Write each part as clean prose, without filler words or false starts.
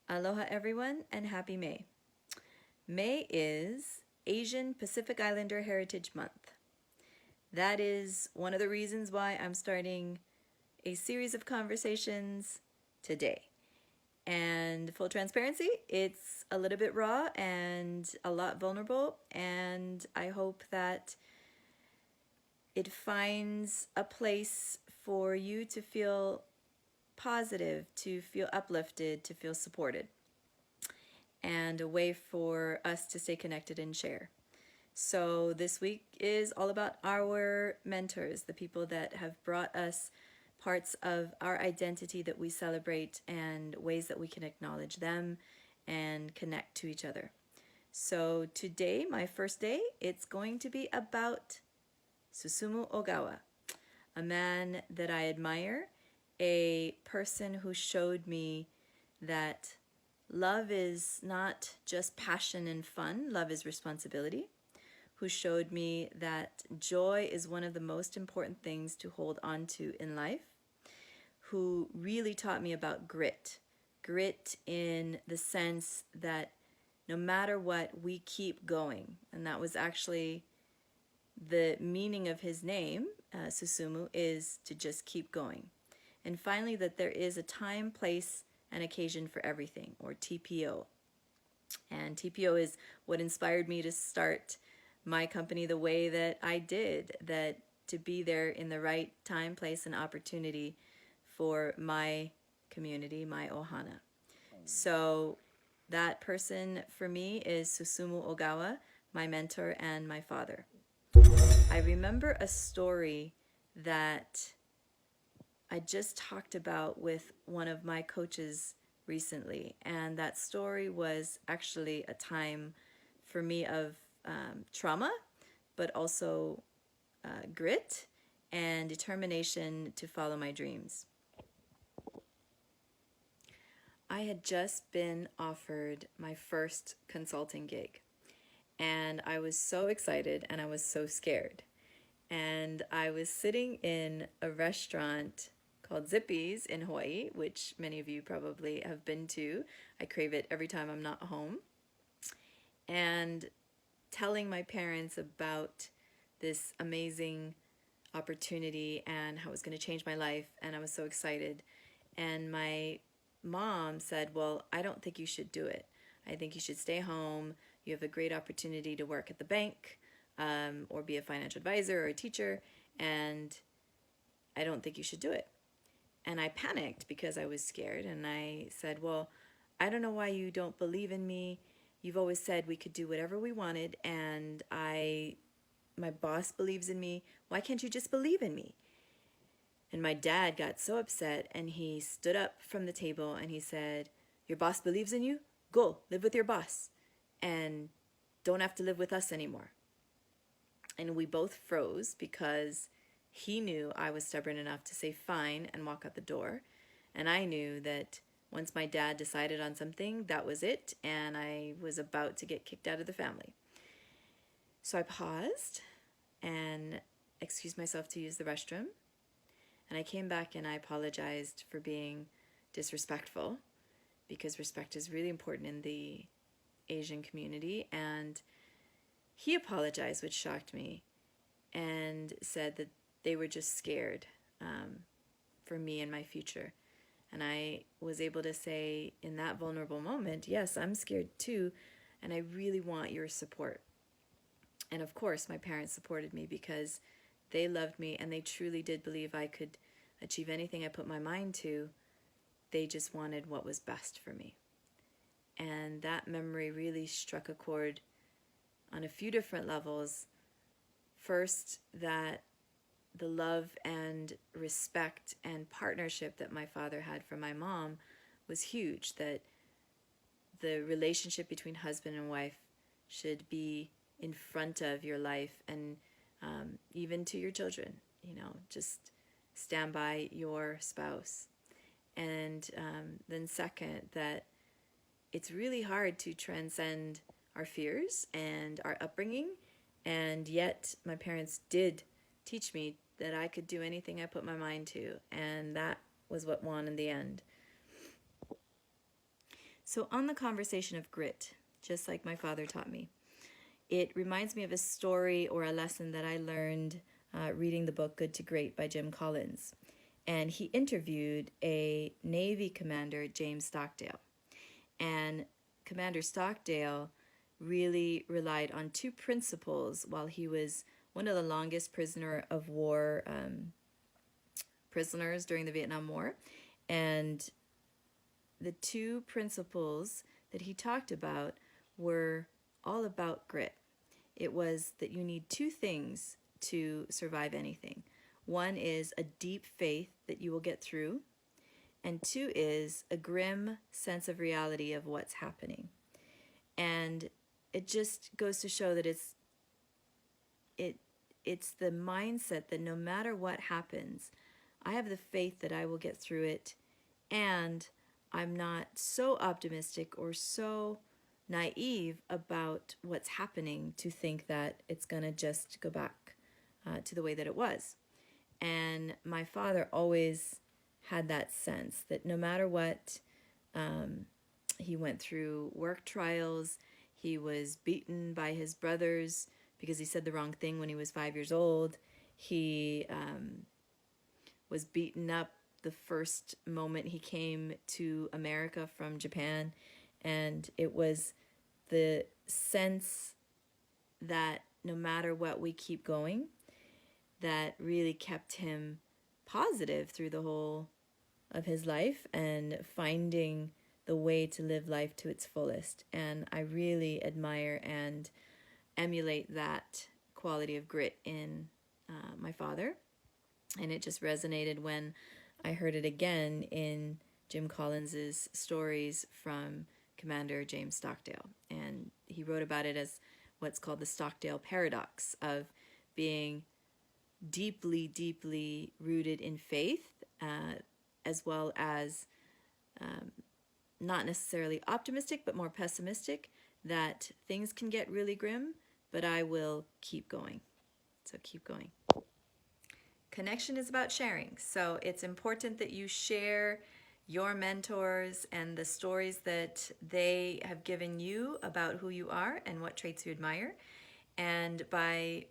Aloha everyone and happy May. May is Asian Pacific Islander Heritage Month. That is one of the reasons why I'm starting a series of conversations today. And full transparency, it's a little bit raw and a lot vulnerable, and I hope that it finds a place for you to feel positive, to feel uplifted, to feel supported, and a way for us to stay connected and share. So this week is all about our mentors, the people that have brought us parts of our identity that we celebrate and ways that we can acknowledge them and connect to each other. So today, my first day, it's going to be about Susumu Ogawa, a man that I admire, a person who showed me that love is not just passion and fun, love is responsibility, who showed me that joy is one of the most important things to hold on to in life, who really taught me about grit. Grit in the sense that no matter what, we keep going. And that was actually the meaning of his name, Susumu, is to just keep going. And finally, that there is a time, place, and occasion for everything, or TPO. And TPO is what inspired me to start my company the way that I did, that to be there in the right time, place, and opportunity for my community, my ohana. So that person for me is Susumu Ogawa, my mentor and my father. I remember a story that I just talked about with one of my coaches recently, and that story was actually a time for me of trauma, but also grit and determination to follow my dreams. I had just been offered my first consulting gig, and I was so excited and I was so scared. And I was sitting in a restaurant called Zippy's in Hawaii, which many of you probably have been to. I crave it every time I'm not home. And telling my parents about this amazing opportunity and how it was going to change my life, and I was so excited. And my mom said, well, I don't think you should do it. I think you should stay home. You have a great opportunity to work at the bank, or be a financial advisor or a teacher, and I don't think you should do it. And I panicked because I was scared, and I said, well, I don't know why you don't believe in me. You've always said we could do whatever we wanted, and my boss believes in me. Why can't you just believe in me? And my dad got so upset, and he stood up from the table and he said, your boss believes in you? Go, live with your boss, and don't have to live with us anymore. And we both froze because he knew I was stubborn enough to say fine and walk out the door. And I knew that once my dad decided on something, that was it, and I was about to get kicked out of the family. So I paused and excused myself to use the restroom. And I came back and I apologized for being disrespectful, because respect is really important in the Asian community. And he apologized, which shocked me, and said that they were just scared for me and my future. And I was able to say in that vulnerable moment, yes, I'm scared too, and I really want your support. And of course, my parents supported me because they loved me and they truly did believe I could achieve anything I put my mind to. They just wanted what was best for me. And that memory really struck a chord on a few different levels. First, that the love and respect and partnership that my father had for my mom was huge, that the relationship between husband and wife should be in front of your life, and even to your children, just stand by your spouse. And then second, that it's really hard to transcend our fears and our upbringing, and yet my parents did teach me that I could do anything I put my mind to, and that was what won in the end. So on the conversation of grit, just like my father taught me, it reminds me of a story or a lesson that I learned reading the book Good to Great by Jim Collins. And he interviewed a Navy commander, James Stockdale. And Commander Stockdale really relied on two principles while he was one of the longest prisoner of war prisoners during the Vietnam War. And the two principles that he talked about were all about grit. It was that you need two things to survive anything. One is a deep faith that you will get through, and two is a grim sense of reality of what's happening. And it just goes to show that it's the mindset that no matter what happens, I have the faith that I will get through it, and I'm not so optimistic or so naive about what's happening to think that it's going to just go back to the way that it was. And my father always had that sense that no matter what, he went through work trials, he was beaten by his brothers because he said the wrong thing when he was 5 years old. He was beaten up the first moment he came to America from Japan. And it was the sense that no matter what, we keep going, that really kept him positive through the whole of his life and finding the way to live life to its fullest. And I really admire and emulate that quality of grit in my father. And it just resonated when I heard it again in Jim Collins's stories from Commander James Stockdale. And he wrote about it as what's called the Stockdale paradox of being deeply, deeply rooted in faith, as well as not necessarily optimistic, but more pessimistic, that things can get really grim, but I will keep going. So keep going. Connection is about sharing. So it's important that you share your mentors and the stories that they have given you about who you are and what traits you admire. And by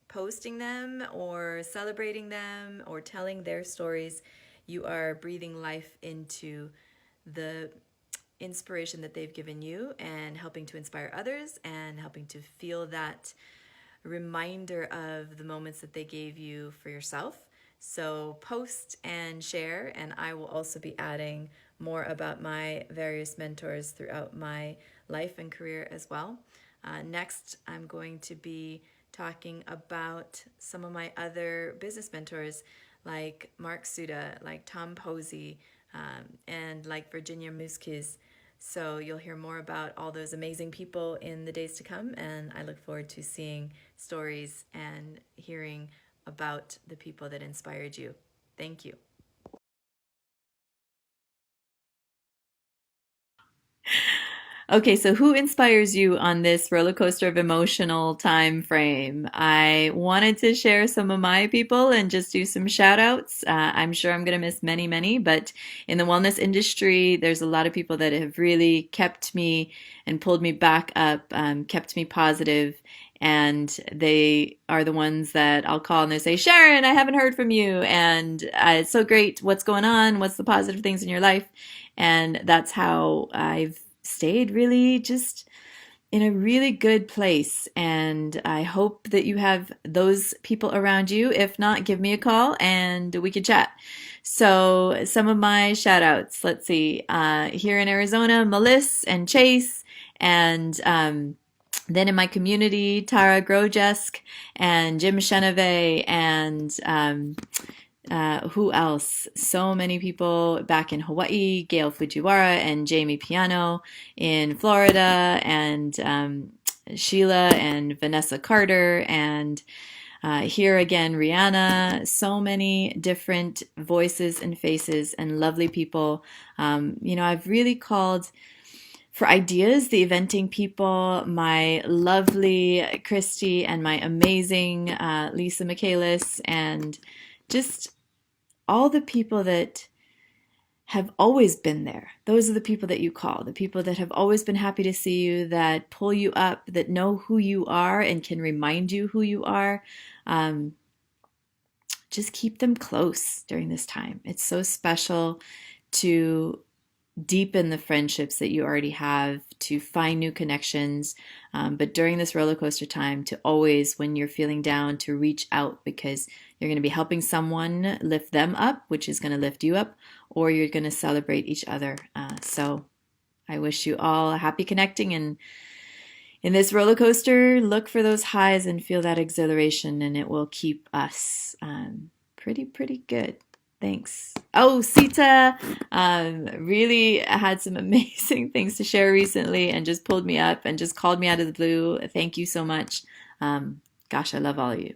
posting them or celebrating them or telling their stories, you are breathing life into the inspiration that they've given you and helping to inspire others and helping to feel that reminder of the moments that they gave you for yourself. So post and share, and I will also be adding more about my various mentors throughout my life and career as well. Next, I'm going to be talking about some of my other business mentors like Mark Suda, like Tom Posey, and like Virginia Muskiz. So you'll hear more about all those amazing people in the days to come, and I look forward to seeing stories and hearing about the people that inspired you. Thank you. Okay, so who inspires you on this roller coaster of emotional time frame? I wanted to share some of my people and just do some shout outs. I'm sure I'm going to miss many, many, but in the wellness industry, there's a lot of people that have really kept me and pulled me back up, kept me positive, and they are the ones that I'll call and they say, Sharon, I haven't heard from you, and it's so great. What's going on? What's the positive things in your life? And that's how I've stayed really just in a really good place. And I hope that you have those people around you. If not, give me a call and we could chat. So some of my shout outs, let's see, here in Arizona, Melissa and Chase, and then in my community, Tara Grojesk and Jim Cheneve and who else? So many people back in Hawaii, Gail Fujiwara and Jamie Piano in Florida, and Sheila and Vanessa Carter, and here again, Rihanna. So many different voices and faces and lovely people. I've really called for ideas, the eventing people, my lovely Christy and my amazing Lisa Michaelis, and just all the people that have always been there. Those are the people that you call, the people that have always been happy to see you, that pull you up, that know who you are and can remind you who you are. Um, just keep them close during this time. It's so special to deepen the friendships that you already have, to find new connections. But during this roller coaster time, to always, when you're feeling down, to reach out, because you're going to be helping someone lift them up, which is going to lift you up, or you're going to celebrate each other. So I wish you all a happy connecting, and in this roller coaster, look for those highs and feel that exhilaration, and it will keep us pretty good. Thanks. Oh, Sita really had some amazing things to share recently and just pulled me up and just called me out of the blue. Thank you so much. Gosh, I love all of you.